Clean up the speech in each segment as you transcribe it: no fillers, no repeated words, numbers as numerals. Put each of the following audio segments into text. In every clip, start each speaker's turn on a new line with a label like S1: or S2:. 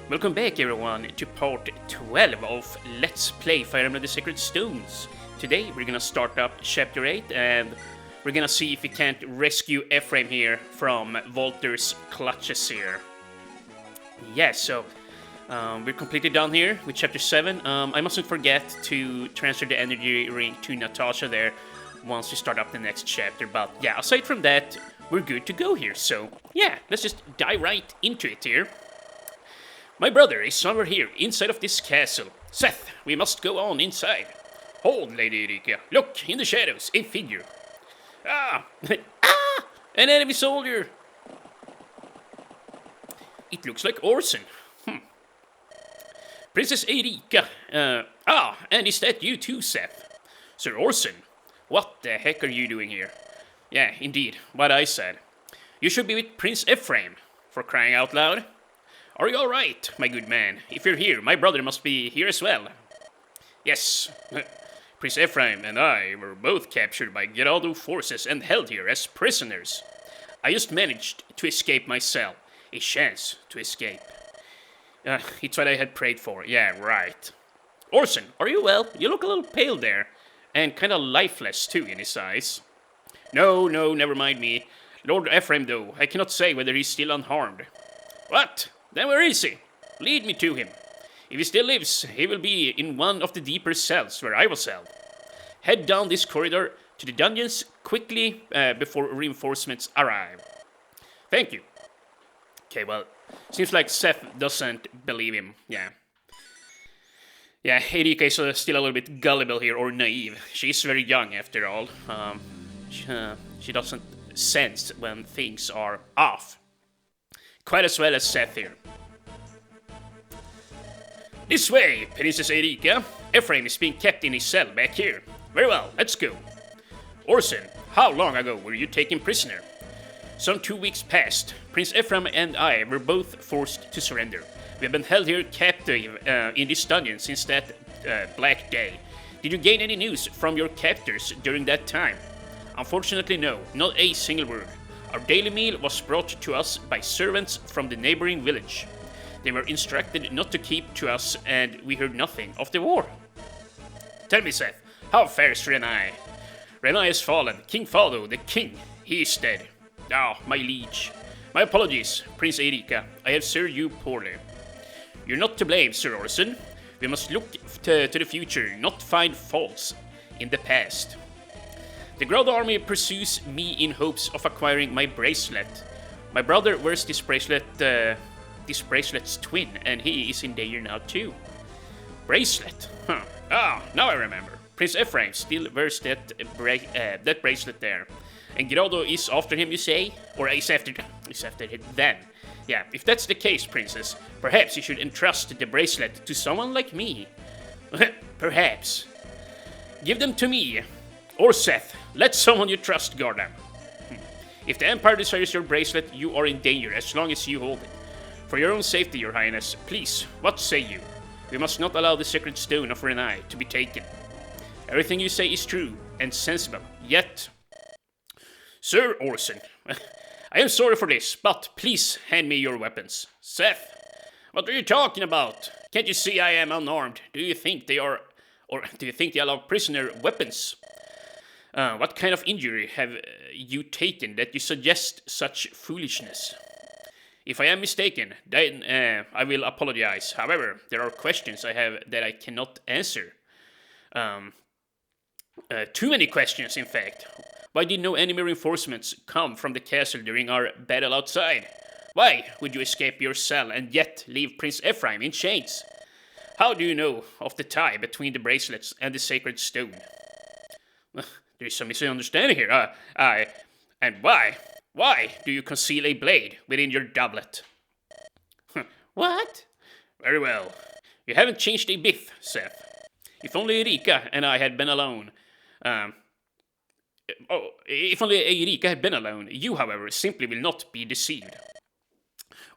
S1: Welcome back everyone to part 12 of Let's Play Fire Emblem the Sacred Stones. Today we're gonna start up chapter 8 and we're gonna see if we can't rescue Ephraim here from Volter's clutches here. Yeah, so we're completely done here with chapter 7. I mustn't forget to transfer the energy ring to Natasha there once we start up the next chapter, but yeah, aside from that, we're good to go here. So yeah, let's just dive right into it here. My brother is somewhere here, inside of this castle. Seth, we must go on inside. Hold, Lady Eirika. Look, in the shadows, a figure. Ah! Ah! An enemy soldier! It looks like Orson. Princess Eirika. And is that you too, Seth? Sir Orson, what the heck are you doing here? Yeah, indeed, what I said. You should be with Prince Ephraim, for crying out loud. Are you alright, my good man? If you're here, my brother must be here as well. Yes, Prince Ephraim and I were both captured by Geraldo forces and held here as prisoners. I just managed to escape myself. A chance to escape. It's what I had prayed for. Yeah, right. Orson, are you well? You look a little pale there. And kinda lifeless too in his eyes. No, never mind me. Lord Ephraim though, I cannot say whether he's still unharmed. What? Then where is he? Lead me to him. If he still lives, he will be in one of the deeper cells where I was held. Head down this corridor to the dungeons quickly before reinforcements arrive. Thank you. Okay, well, seems like Seth doesn't believe him. Yeah, Eirika is still a little bit gullible here, or naive. She's very young after all. She doesn't sense when things are off. Quite as well as Seth here. This way, Princess Eirika. Ephraim is being kept in his cell back here. Very well, let's go. Orson, how long ago were you taken prisoner? Some 2 weeks past. Prince Ephraim and I were both forced to surrender. We have been held here captive in this dungeon since that black day. Did you gain any news from your captors during that time? Unfortunately, no, not a single word. Our daily meal was brought to us by servants from the neighboring village. They were instructed not to keep to us, and we heard nothing of the war. Tell me, Seth, how fares Renai? Renai has fallen. King Fado, the king, he is dead. Ah, my liege. My apologies, Prince Eirika. I have served you poorly. You're not to blame, Sir Orson. We must look to the future, not find faults in the past. The Growled army pursues me in hopes of acquiring my bracelet. My brother wears this bracelet's twin, and he is in danger now too. Bracelet? Huh. Ah, now I remember. Prince Ephraim still wears that bracelet there. And Geraldo is after him, you say? Or is after them? Yeah, if that's the case, princess, perhaps you should entrust the bracelet to someone like me. Perhaps. Give them to me. Or Seth, let someone you trust guard them. If the Empire desires your bracelet, you are in danger as long as you hold it. For your own safety, your highness, please, what say you? We must not allow the sacred stone of Renai to be taken. Everything you say is true and sensible, yet... Sir Orson, I am sorry for this, but please hand me your weapons. Seth, what are you talking about? Can't you see I am unarmed? Do you think they allow prisoner weapons? What kind of injury have you taken that you suggest such foolishness? If I am mistaken, then I will apologize. However, there are questions I have that I cannot answer. Too many questions, in fact. Why did no enemy reinforcements come from the castle during our battle outside? Why would you escape your cell and yet leave Prince Ephraim in chains? How do you know of the tie between the bracelets and the sacred stone? There is some misunderstanding here. And why? Why do you conceal a blade within your doublet? What? Very well. You haven't changed a bit, Seth. If only Eirika and I had been alone. If only Eirika had been alone. You, however, simply will not be deceived.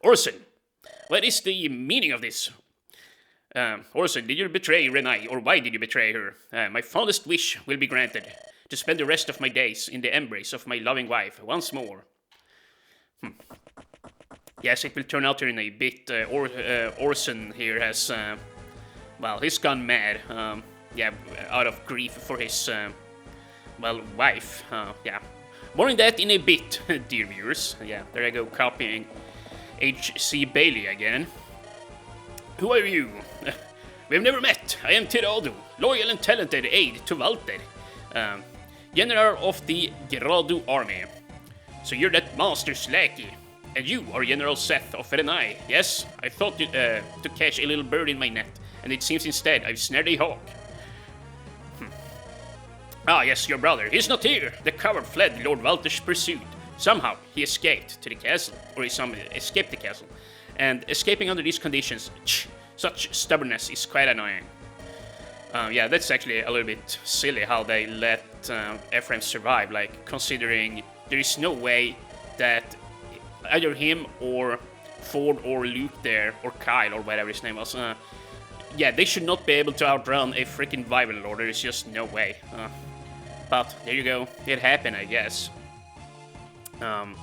S1: Orson, what is the meaning of this? Orson, did you betray Renai, or why did you betray her? My fondest wish will be granted. To spend the rest of my days in the embrace of my loving wife once more. Yes, it will turn out here in a bit. Orson here has, well, he's gone mad. Yeah, out of grief for his, well, wife. Yeah. More on that in a bit, dear viewers. Yeah, there I go, copying H.C. Bailey again. Who are you? We've never met. I am Ch.8, loyal and talented aide to Walter, general of the Gradu army. So you're that monster's lackey, and you are General Seth of Renai. Yes, I thought to catch a little bird in my net, and it seems instead I've snared a hawk. Ah, yes, your brother. He's not here. The coward fled Lord Walter's pursuit. Somehow, he escaped to the castle, or escaped the castle. And escaping under these conditions, such stubbornness is quite annoying. Yeah, that's actually a little bit silly how they let Ephraims survive, like, considering there is no way that either him or Ford or Luke there, or Kyle or whatever his name was, yeah, they should not be able to outrun a freaking Wyvern Lord. There is just no way. But there you go. It happened, I guess. And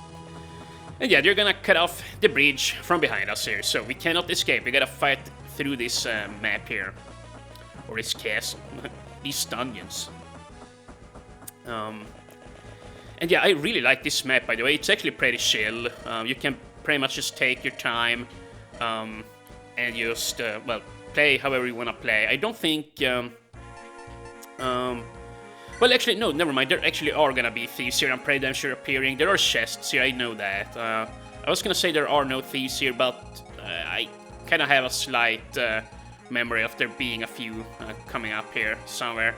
S1: yeah, they're gonna cut off the bridge from behind us here, so we cannot escape. We gotta fight through this map here. Or this castle. These dungeons. And yeah, I really like this map, by the way. It's actually pretty chill. You can pretty much just take your time and just, well, play however you want to play. I don't think... well, actually, no, never mind. There actually are gonna be thieves here. I'm pretty damn sure appearing. There are chests here, I know that. I was gonna say there are no thieves here, but I kind of have a slight memory of there being a few coming up here somewhere.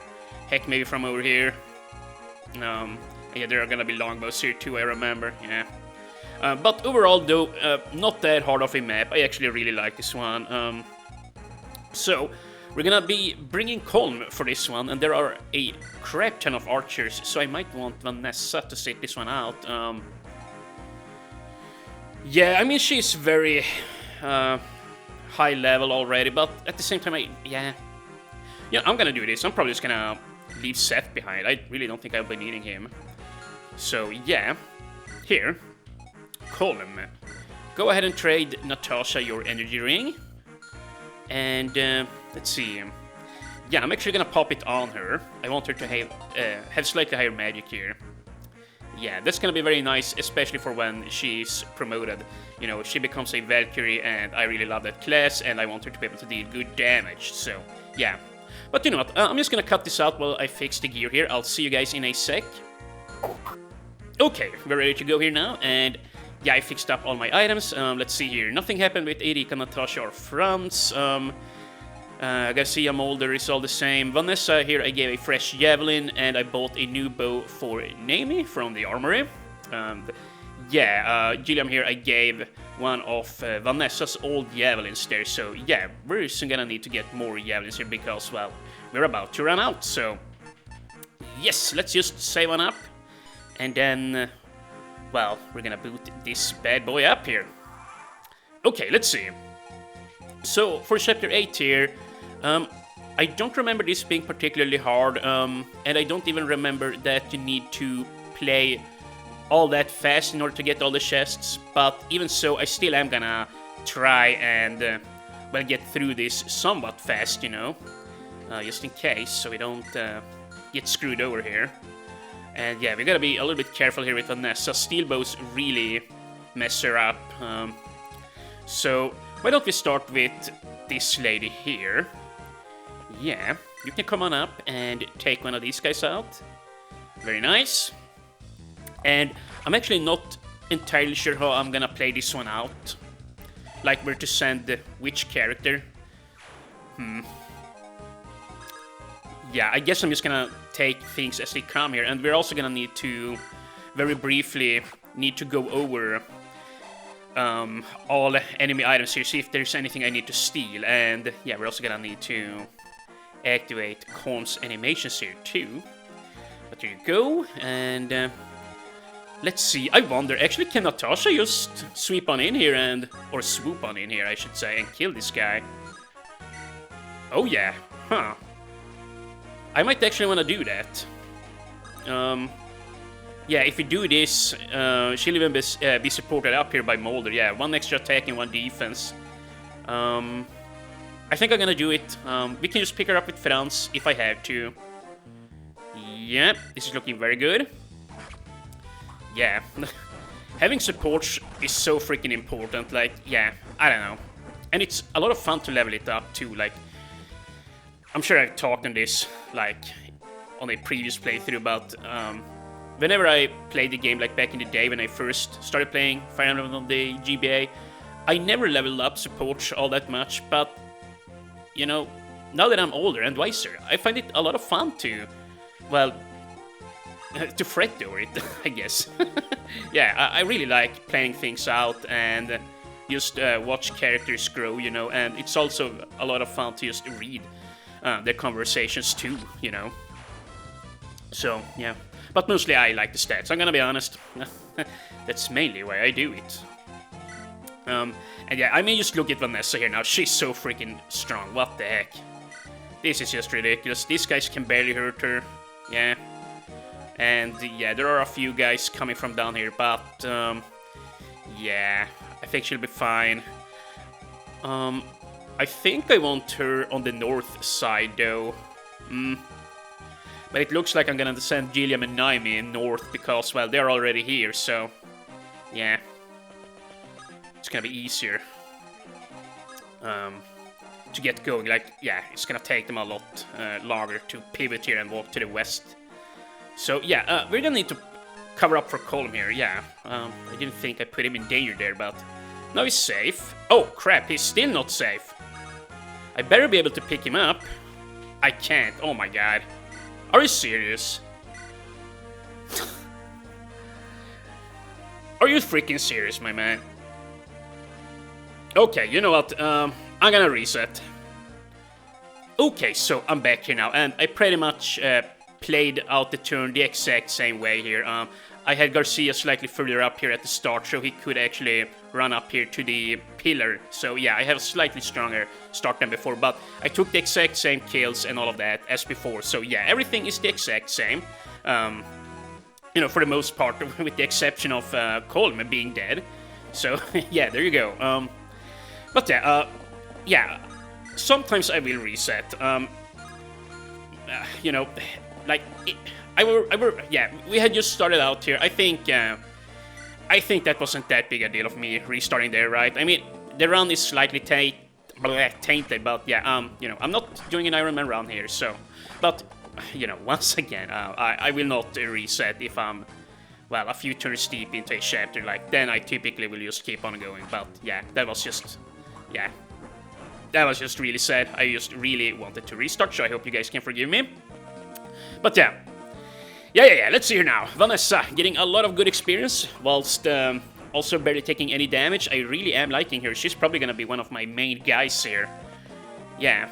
S1: Heck, maybe from over here. Yeah, there are gonna be longbows here too, I remember, yeah. But overall, though, not that hard of a map. I actually really like this one. So, we're gonna be bringing Colm for this one, and there are a crap ton of archers, so I might want Vanessa to sit this one out. Yeah, I mean, she's very high level already, but at the same time, yeah, I'm gonna do this. I'm probably just gonna leave Seth behind. I really don't think I'll be needing him. So, yeah, here, Colm, go ahead and trade Natasha your energy ring. And, let's see. Yeah, I'm actually gonna pop it on her. I want her to have slightly higher magic here. Yeah, that's gonna be very nice, especially for when she's promoted. You know, she becomes a Valkyrie, and I really love that class, and I want her to be able to deal good damage, so, yeah. But you know what, I'm just gonna cut this out while I fix the gear here. I'll see you guys in a sec. Okay, we're ready to go here now, and... yeah, I fixed up all my items. Let's see here. Nothing happened with Eirikas, Natasha, or Franz. Garcia Mulder is all the same. Vanessa here, I gave a fresh javelin, and I bought a new bow for Naomi from the armory. Yeah, Gilliam here, I gave one of Vanessa's old javelins there. So yeah, we're soon gonna need to get more javelins here because, well, we're about to run out. So yes, let's just save one up, and then... well, we're gonna boot this bad boy up here. Okay, let's see. So, for Chapter 8 here, I don't remember this being particularly hard, and I don't even remember that you need to play all that fast in order to get all the chests, but even so, I still am gonna try and, well, get through this somewhat fast, you know, just in case, so we don't get screwed over here. And yeah, we gotta be a little bit careful here with Vanessa. Steel bows really mess her up. So, why don't we start with this lady here? Yeah, you can come on up and take one of these guys out. Very nice. And I'm actually not entirely sure how I'm gonna play this one out. Like where to send which character. Yeah, I guess I'm just gonna take things as they come here, and we're also gonna need to, very briefly, go over all enemy items here, see if there's anything I need to steal, and yeah, we're also gonna need to activate Colm's animations here too. But there you go, and let's see, I wonder, actually, can Natasha just sweep on in here and, or swoop on in here, I should say, and kill this guy? Oh yeah, huh. I might actually want to do that. yeah, if we do this, she'll even be supported up here by Molder. Yeah, 1 extra attack and 1 defense. I think I'm gonna do it. We can just pick her up with Franz if I have to. Yeah, this is looking very good. Yeah, having support is so freaking important. Like, yeah, I don't know. And it's a lot of fun to level it up too. Like, I'm sure I've talked on this, like, on a previous playthrough, but whenever I played the game, like back in the day when I first started playing Fire Emblem on the GBA, I never leveled up support all that much, but, you know, now that I'm older and wiser, I find it a lot of fun to, well, to fret over it, I guess. Yeah, I really like playing things out and just watch characters grow, you know, and it's also a lot of fun to just read their conversations too, you know. So, yeah. But mostly I like the stats, I'm gonna be honest. That's mainly why I do it. And yeah, I mean, just look at Vanessa here now. She's so freaking strong. What the heck? This is just ridiculous. These guys can barely hurt her. Yeah. And yeah, there are a few guys coming from down here, but yeah, I think she'll be fine. I think I want her on the north side though. But it looks like I'm gonna send Gilliam and Naimi north because, well, they're already here, so yeah. It's gonna be easier to get going. Like, yeah, it's gonna take them a lot longer to pivot here and walk to the west. So yeah, we're gonna need to cover up for Colm here. Yeah, I didn't think I put him in danger there, but now he's safe. Oh crap, he's still not safe. I better be able to pick him up. I can't. Oh my god, are you serious? Are you freaking serious, my man? Okay, you know what, I'm gonna reset. Okay, so I'm back here now, and I pretty much played out the turn the exact same way here. I had Garcia slightly further up here at the start, so he could actually run up here to the pillar. So yeah, I have a slightly stronger start than before, but I took the exact same kills and all of that as before. So yeah, everything is the exact same. You know, for the most part, with the exception of Colm being dead. So yeah, there you go. But yeah, yeah, sometimes I will reset. You know, like yeah, we had just started out here. I think that wasn't that big a deal of me restarting there, right? I mean, the run is slightly tainted, but yeah, you know, I'm not doing an Ironman run here, so. But you know, once again, I will not reset if I'm, well, a few turns deep into a chapter. Like, then I typically will just keep on going. But yeah, that was just, yeah, that was just really sad. I just really wanted to restart, so I hope you guys can forgive me. But yeah. Yeah, let's see here now. Vanessa getting a lot of good experience, whilst also barely taking any damage. I really am liking her. She's probably gonna be one of my main guys here. Yeah.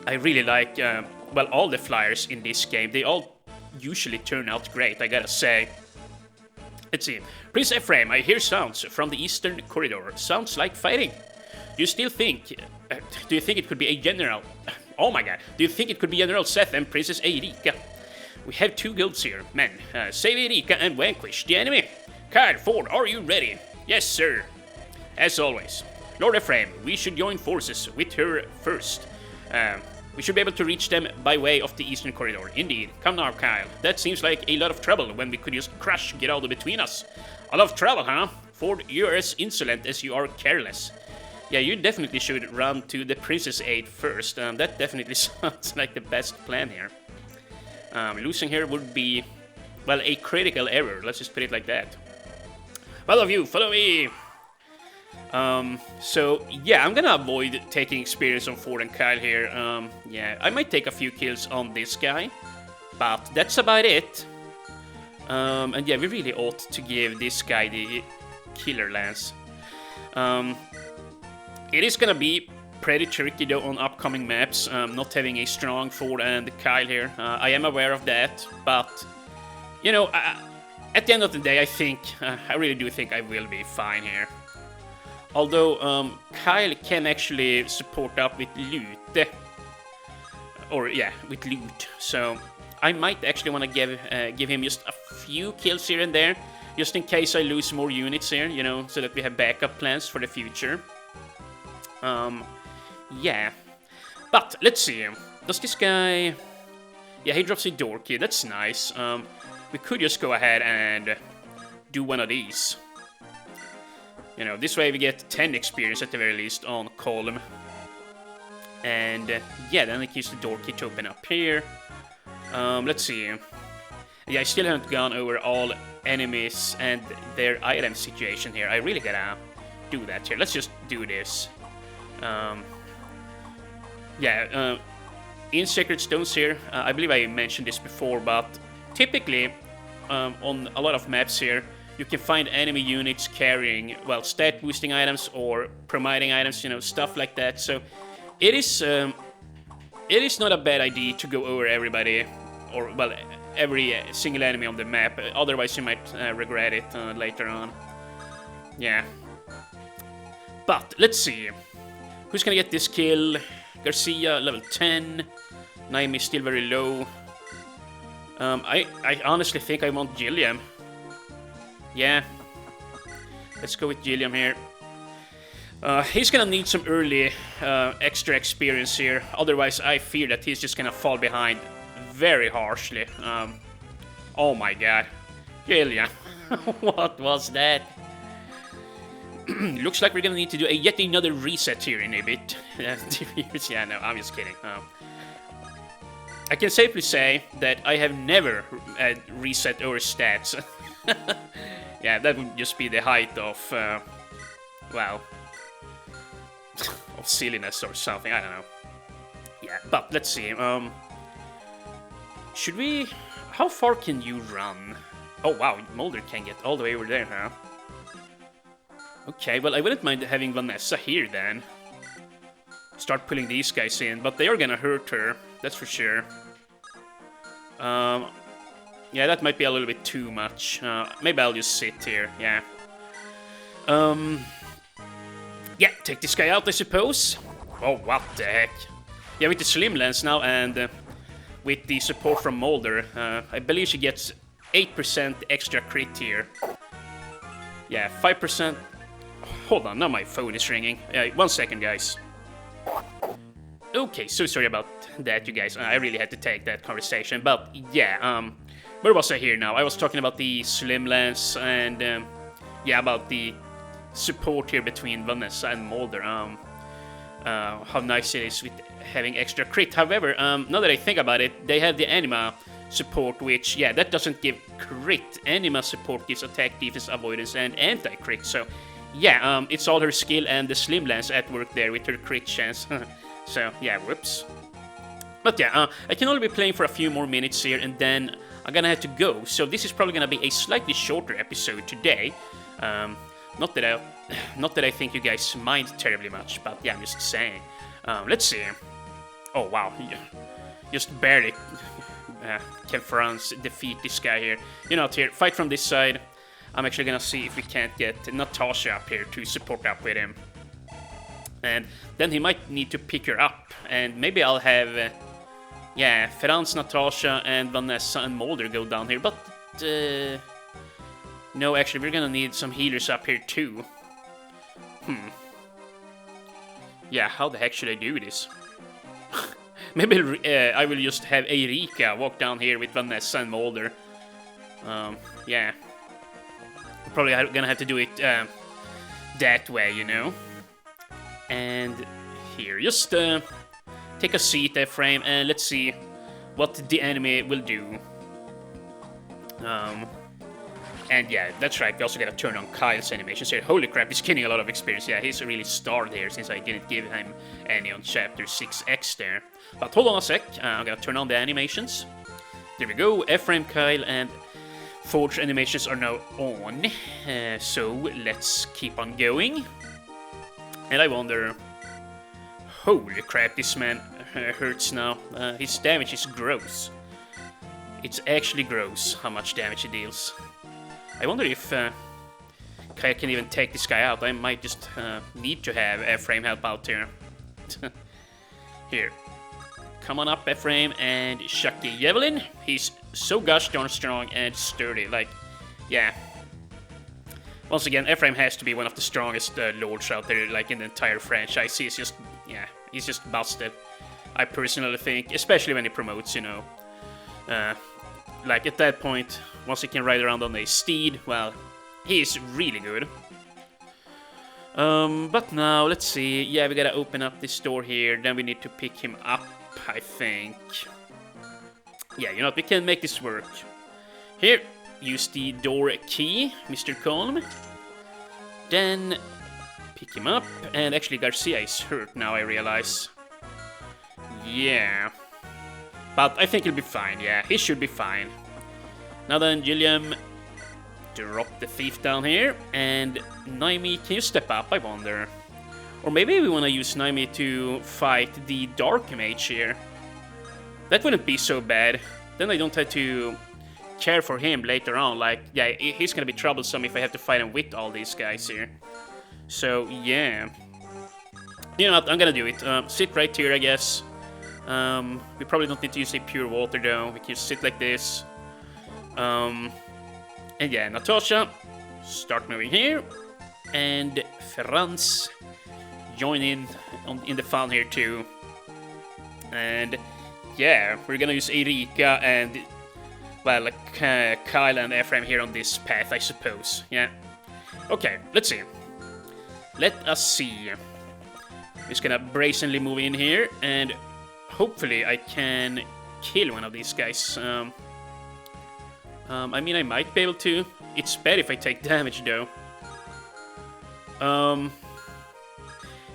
S1: I really like, well, all the flyers in this game. They all usually turn out great, I gotta say. Let's see. Prince Ephraim, I hear sounds from the eastern corridor. Sounds like fighting. Do you still think... do you think it could be a general... Oh my god. Do you think it could be General Seth and Princess Eirika? We have 2 guilds here, men. Save Eirika and vanquish the enemy. Kyle, Ford, are you ready? Yes, sir. As always. Lord Ephraim, we should join forces with her first. We should be able to reach them by way of the eastern corridor. Indeed. Come now, Kyle. That seems like a lot of trouble when we could just crush Geraldo between us. A lot of trouble, huh? Ford, you're as insolent as you are careless. Yeah, you definitely should run to the Princess Aid first. That definitely sounds like the best plan here. Losing here would be, well, a critical error. Let's just put it like that. All of you, follow me! So, yeah, I'm gonna avoid taking experience on Ford and Kyle here. Yeah, I might take a few kills on this guy, but that's about it. And yeah, we really ought to give this guy the Killer Lance. It is gonna be pretty tricky though on upcoming maps, not having a strong Ford and Kyle here. I am aware of that, but, you know, at the end of the day, I think, I really do think I will be fine here. Although, Kyle can actually support up with loot. Or, yeah, with loot. So, I might actually want to give him just a few kills here and there, just in case I lose more units here, you know, so that we have backup plans for the future. Yeah. But, let's see. Does this guy... Yeah, he drops a door key. That's nice. We could just go ahead and do one of these. You know, this way we get 10 experience at the very least on column. And, yeah, then I can use the door key to open up here. Let's see. Yeah, I still haven't gone over all enemies and their item situation here. I really gotta do that here. Let's just do this. Yeah, in Sacred Stones here, I believe I mentioned this before, but typically on a lot of maps here, you can find enemy units carrying, well, stat boosting items or promoting items, you know, stuff like that. So it is not a bad idea to go over everybody, or, well, every single enemy on the map. Otherwise, you might regret it later on. Yeah. But let's see. Who's gonna get this kill? Garcia, level 10. Naomi still very low. I honestly think I want Gilliam. Yeah. Let's go with Gilliam here. He's gonna need some early extra experience here. Otherwise, I fear that he's just gonna fall behind very harshly. Oh my god. Gilliam. What was that? Looks like we're gonna need to do yet another reset here in a bit. 2 years, yeah, no, I'm just kidding. I can safely say that I have never reset our stats. Yeah, that would just be the height of, well, of silliness or something, I don't know. Yeah, but let's see, should we... How far can you run? Oh wow, Mulder can get all the way over there, huh? Okay, well, I wouldn't mind having Vanessa here, then. Start pulling these guys in, but they are gonna hurt her, that's for sure. Yeah, that might be a little bit too much. Maybe I'll just sit here, yeah. Yeah, take this guy out, I suppose. Oh, what the heck. Yeah, with the Slim Lens now, and with the support from Mulder, I believe she gets 8% extra crit here. Yeah, 5%... Hold on, now my phone is ringing. 1 second, guys. Okay, so sorry about that, you guys. I really had to take that conversation. But, yeah, where was I here now? I was talking about the Slim Lens and, yeah, about the support here between Vanessa and Mulder. How nice it is with having extra crit. However, now that I think about it, they have the Anima support, which, yeah, that doesn't give crit. Anima support gives attack, defense, avoidance, and anti-crit. So, yeah, it's all her skill and the Slim Lens at work there with her crit chance. So, yeah, whoops. But yeah, I can only be playing for a few more minutes here, and then I'm gonna have to go. So this is probably gonna be a slightly shorter episode today. Not that I think you guys mind terribly much, but yeah, I'm just saying. Let's see. Oh wow, just barely can France defeat this guy here. You know, here, fight from this side. I'm actually gonna see if we can't get Natasha up here to support up with him. And then he might need to pick her up, and maybe I'll have, yeah, Franz, Natasha, and Vanessa and Mulder go down here, but, no, actually, we're gonna need some healers up here, too. Yeah, how the heck should I do this? Maybe I will just have Eirika walk down here with Vanessa and Mulder. Yeah. Probably gonna have to do it, that way, you know? And here, just take a seat, Ephraim, and let's see what the enemy will do. And yeah, that's right, we also gotta turn on Kyle's animations here. Holy crap, he's getting a lot of experience. Yeah, he's really starred here since I didn't give him any on chapter 6X there. But hold on a sec, I'm gonna turn on the animations. There we go, Ephraim, Kyle, and Forge animations are now on. So let's keep on going. And I wonder... Holy crap, this man hurts now. His damage is gross. It's actually gross how much damage he deals. I wonder if Kyle can even take this guy out. I might just need to have Ephraim help out here. Here. come on up, Ephraim, and chuck the javelin. He's so gosh darn strong and sturdy, like, yeah. Once again, Ephraim has to be one of the strongest lords out there, like, in the entire franchise. He's just, yeah, he's just busted. I personally think, especially when he promotes, you know. Like, at that point, once he can ride around on a steed, well, he's really good. But now, let's see. Yeah, we gotta open up this door here. Then we need to pick him up, I think. Yeah, you know what? We can make this work. Here, use the door key, Mr. Calm. Then, pick him up. And actually, Garcia is hurt now, I realize. Yeah. But I think he'll be fine, yeah. He should be fine. Now then, Gilliam, drop the thief down here. And Naimi, can you step up, I wonder? Or maybe we want to use Naimi to fight the Dark Mage here. That wouldn't be so bad. Then I don't have to care for him later on. Like, yeah, he's gonna be troublesome if I have to fight him with all these guys here. So, yeah. You know what, I'm gonna do it. Sit right here, I guess. We probably don't need to use a pure water, though. We can just sit like this. And yeah, Natasha, start moving here. And Franz, join in the fun here, too. And yeah, we're gonna use Eirika and, well, like, Kyle and Ephraim here on this path, I suppose. Yeah. Okay, let's see. Let us see. I'm just gonna brazenly move in here, and hopefully I can kill one of these guys. I mean, I might be able to. It's bad if I take damage, though.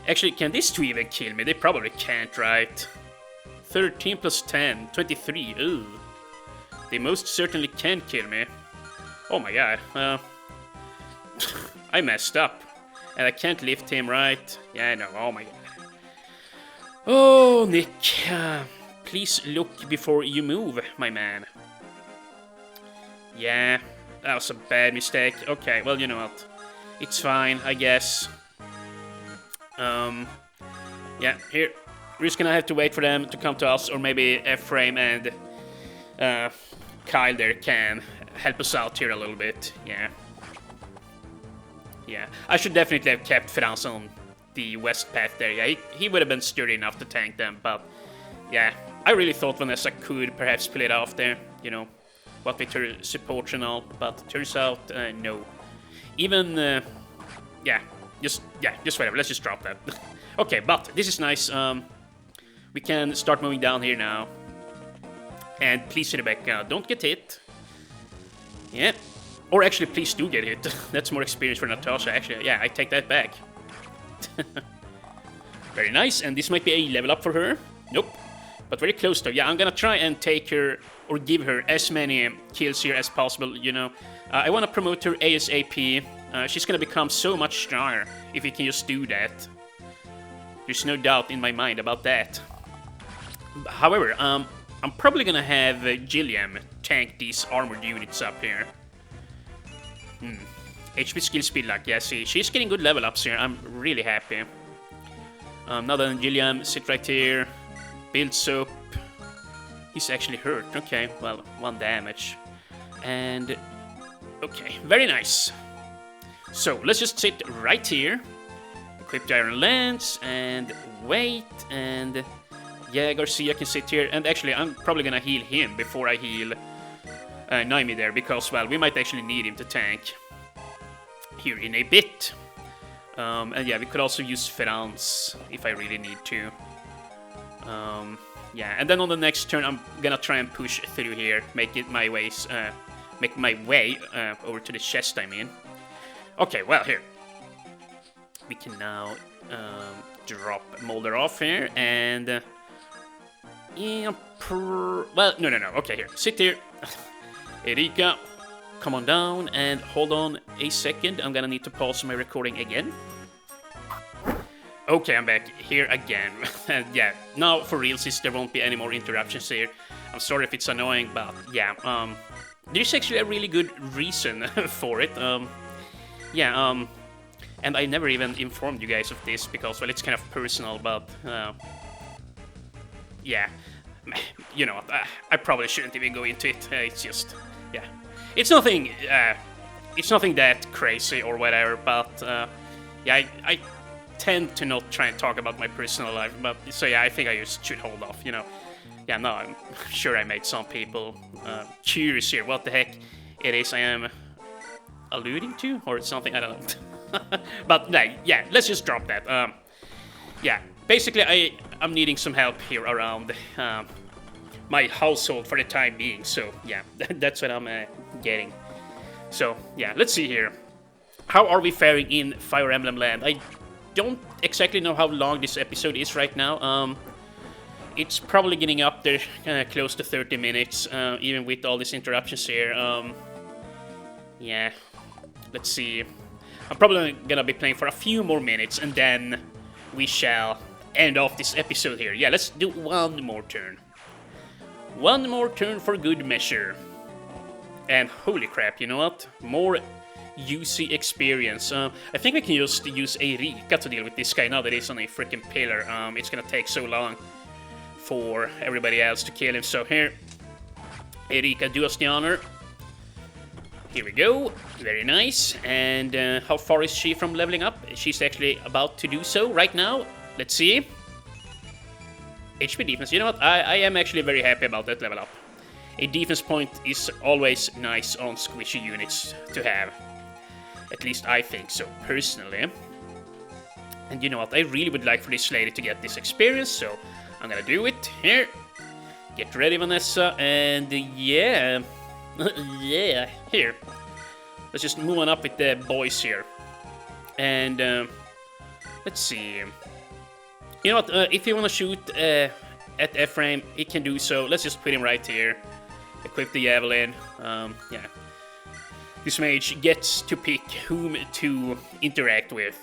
S1: Actually, can these two even kill me? They probably can't, right? 13 plus 10, 23. Ooh. They most certainly can kill me. Oh my god. I messed up. And I can't lift him, right? Yeah, I know. Oh my god. Oh, Nick. Please look before you move, my man. Yeah, that was a bad mistake. Okay, well, you know what? It's fine, I guess. Yeah, here. We're just gonna have to wait for them to come to us, or maybe Ephraim and Kyle there can help us out here a little bit. Yeah. Yeah, I should definitely have kept Franz on the west path there. Yeah, he would have been sturdy enough to tank them, but yeah, I really thought Vanessa could perhaps pull it off there, you know, what with her support and all, but turns out, no. Even, yeah, just whatever, let's just drop that. Okay, but this is nice. We can start moving down here now. And please, Rebecca, don't get hit. Yeah. Or actually, please do get hit. That's more experience for Natasha, actually. Yeah, I take that back. Very nice, and this might be a level up for her. Nope. But very close though. Yeah, I'm gonna try and take her, or give her as many kills here as possible, you know. I want to promote her ASAP. She's gonna become so much stronger if we can just do that. There's no doubt in my mind about that. However, I'm probably gonna have Gilliam tank these armored units up here. HP skill speed luck, yeah, see, she's getting good level ups here. I'm really happy. Now then, Gilliam, sit right here. Builds up. He's actually hurt. Okay, well, 1 damage. And okay, very nice. So let's just sit right here. Equip the iron lance and wait. And yeah, Garcia can sit here. And actually, I'm probably gonna heal him before I heal Naimi there, because, well, we might actually need him to tank here in a bit. And yeah, we could also use Franz if I really need to. Yeah, and then on the next turn, I'm gonna try and push through here, make my way over to the chest, I mean. Okay, well, here. We can now drop Molder off here, and yeah, well, no, okay, here, sit here. Eirika, come on down, and hold on a second, I'm gonna need to pause my recording again. Okay, I'm back here again. And yeah, now for real, since there won't be any more interruptions here. I'm sorry if it's annoying, but yeah, there's actually a really good reason for it. Yeah, and I never even informed you guys of this because, well, it's kind of personal, but yeah. You know, I probably shouldn't even go into it. It's just, yeah, it's nothing. It's nothing that crazy or whatever. But yeah, I tend to not try and talk about my personal life. But so yeah, I think I just should hold off. You know, yeah, no, I'm sure I made some people curious here. What the heck it is I am alluding to, or something? I don't know. But no, yeah, let's just drop that. Yeah, basically I'm needing some help here around my household for the time being. So yeah, that's what I'm getting. So yeah, let's see here. How are we faring in Fire Emblem Land? I don't exactly know how long this episode is right now. It's probably getting up there close to 30 minutes, even with all these interruptions here. Yeah, let's see. I'm probably gonna be playing for a few more minutes, and then we shall end off this episode here. Yeah, let's do one more turn. One more turn for good measure. And holy crap, you know what? More UC experience. I think we can just use Eirikas to deal with this guy now that he's on a freaking pillar. It's gonna take so long for everybody else to kill him. So here, Eirikas, do us the honor. Here we go. Very nice. And how far is she from leveling up? She's actually about to do so right now. Let's see. HP defense. You know what? I am actually very happy about that level up. A defense point is always nice on squishy units to have. At least I think so, personally. And you know what? I really would like for this lady to get this experience, so I'm gonna do it. Here. Get ready, Vanessa. And yeah. Yeah, here. Let's just move on up with the boys here. And let's see. You know what? If you want to shoot at Ephraim, he can do so. Let's just put him right here. Equip the javelin. Yeah. This mage gets to pick whom to interact with.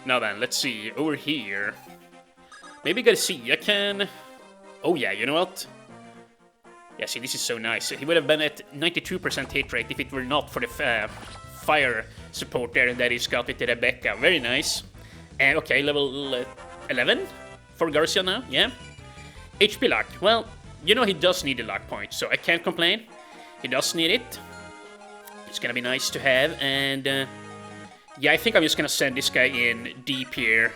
S1: Now then, let's see. Over here. Maybe Garcia can... Oh yeah, you know what? Yeah, see, this is so nice. He would have been at 92% hit rate if it were not for the fire support there that he's got with Rebecca. Very nice. And okay, level 11 for Garcia now, yeah. HP luck. Well, you know he does need a luck point, so I can't complain. He does need it. It's gonna be nice to have, and yeah, I think I'm just gonna send this guy in deep here.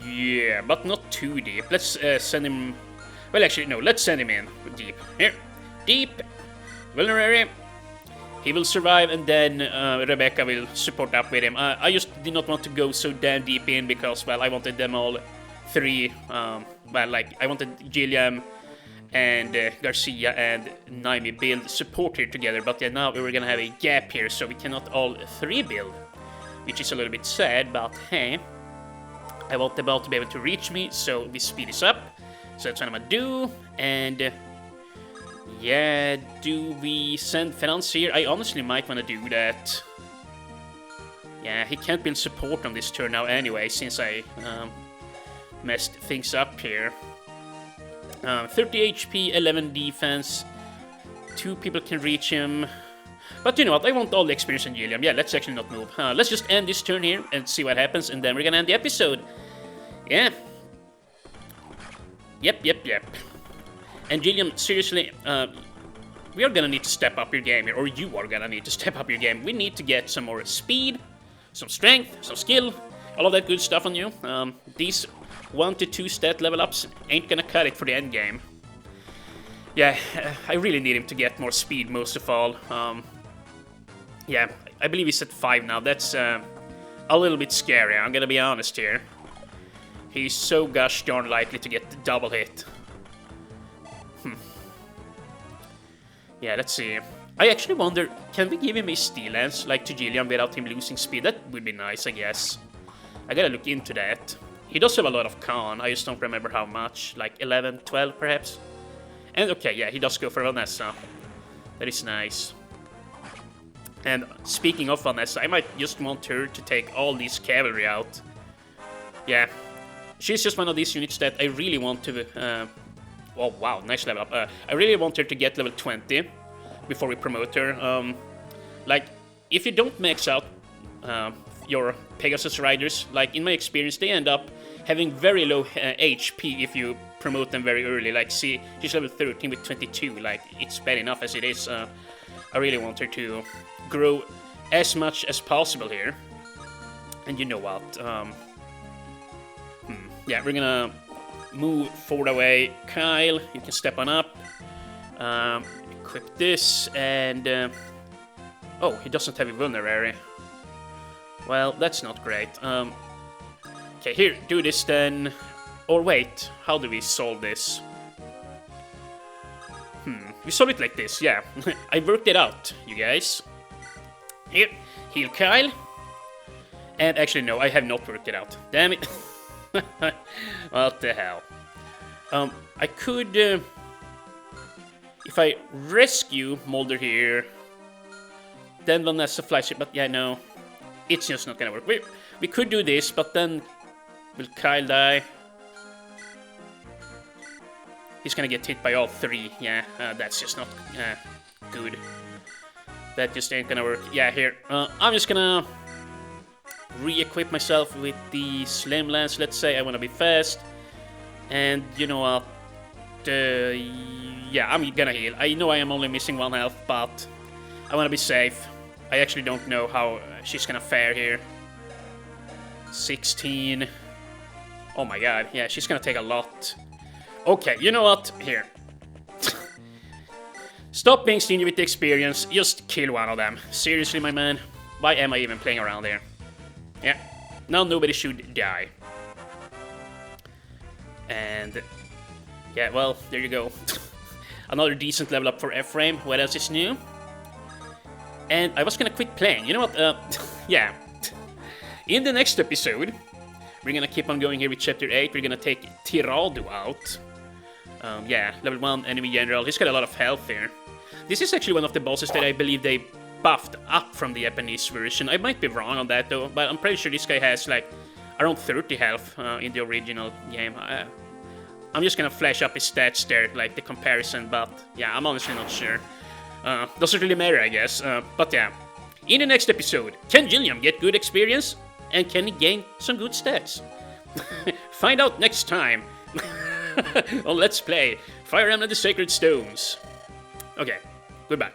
S1: Yeah, but not too deep. Let's send him... Well, actually, no, let's send him in deep. Here. Deep. Vulnerary. He will survive, and then Rebecca will support up with him. I just did not want to go so damn deep in because, well, I wanted them all three. Well, like, I wanted Gilliam and Garcia and Naimi build support here together. But yeah, now we're gonna have a gap here, so we cannot all three build. Which is a little bit sad, but hey... I want them all to be able to reach me, so we speed this up. So that's what I'm gonna do. And yeah, do we send Finance here? I honestly might wanna do that. Yeah, he can't build support on this turn now anyway, since I messed things up here. 30 HP, 11 defense. 2 people can reach him. But you know what, I want all the experience in Gilliam. Yeah, let's actually not move. Let's just end this turn here and see what happens, and then we're gonna end the episode. Yeah. Yep. And Gilliam, seriously, we are gonna need to step up your game here, or you are gonna need to step up your game. We need to get some more speed, some strength, some skill, all of that good stuff on you. These 1 to 2 stat level ups ain't gonna cut it for the end game. Yeah, I really need him to get more speed most of all. Yeah, I believe he's at 5 now. That's a little bit scary, I'm gonna be honest here. He's so gosh darn likely to get the double hit. Yeah, let's see. I actually wonder, can we give him a Steel Lance, like to Gillian, without him losing speed? That would be nice, I guess. I gotta look into that. He does have a lot of con, I just don't remember how much. Like 11, 12 perhaps? And okay, yeah, he does go for Vanessa. That is nice. And speaking of Vanessa, I might just want her to take all these cavalry out. Yeah, she's just one of these units that I really want to... oh wow, nice level up. I really want her to get level 20 before we promote her. Like, if you don't max out your Pegasus riders. Like, in my experience, they end up having very low HP if you promote them very early. Like, see, she's level 13 with 22. Like, it's bad enough as it is. I really want her to grow as much as possible here. And you know what? Yeah, we're gonna move forward away. Kyle, you can step on up. Equip this, and... oh, he doesn't have a vulnerary. Well, that's not great. Okay, here, do this then. Or wait, how do we solve this? We solve it like this, yeah. I worked it out, you guys. Here, heal Kyle. And actually, no, I have not worked it out. Damn it. What the hell? I could... if I rescue Mulder here, then Vanessa flies it, but yeah, no. It's just not gonna work. We could do this, but then... will Kyle die? He's gonna get hit by all three. Yeah, that's just not good. That just ain't gonna work. Yeah, here. I'm just gonna re-equip myself with the Slim Lance. Let's say I wanna be fast. And you know what? Yeah, I'm gonna heal. I know I am only missing 1 health, but I wanna be safe. I actually don't know how she's gonna fare here. 16. Oh my god, yeah, she's gonna take a lot. Okay, you know what? Here. Stop being stingy with the experience, just kill one of them. Seriously, my man? Why am I even playing around here? Yeah, now nobody should die. And... yeah, well, there you go. Another decent level up for Ephraim. What else is new? And I was gonna quit playing. You know what? Yeah. In the next episode, we're gonna keep on going here with Chapter 8. We're gonna take Tirado out. Yeah, level 1 enemy general. He's got a lot of health here. This is actually one of the bosses that I believe they buffed up from the Japanese version. I might be wrong on that though, but I'm pretty sure this guy has like around 30 health in the original game. I'm just gonna flash up his stats there, like the comparison, but yeah, I'm honestly not sure. Doesn't really matter, I guess. But yeah, in the next episode, can Gilliam get good experience? And can he gain some good stats? Find out next time. Well, let's play Fire Emblem the Sacred Stones. Okay, goodbye.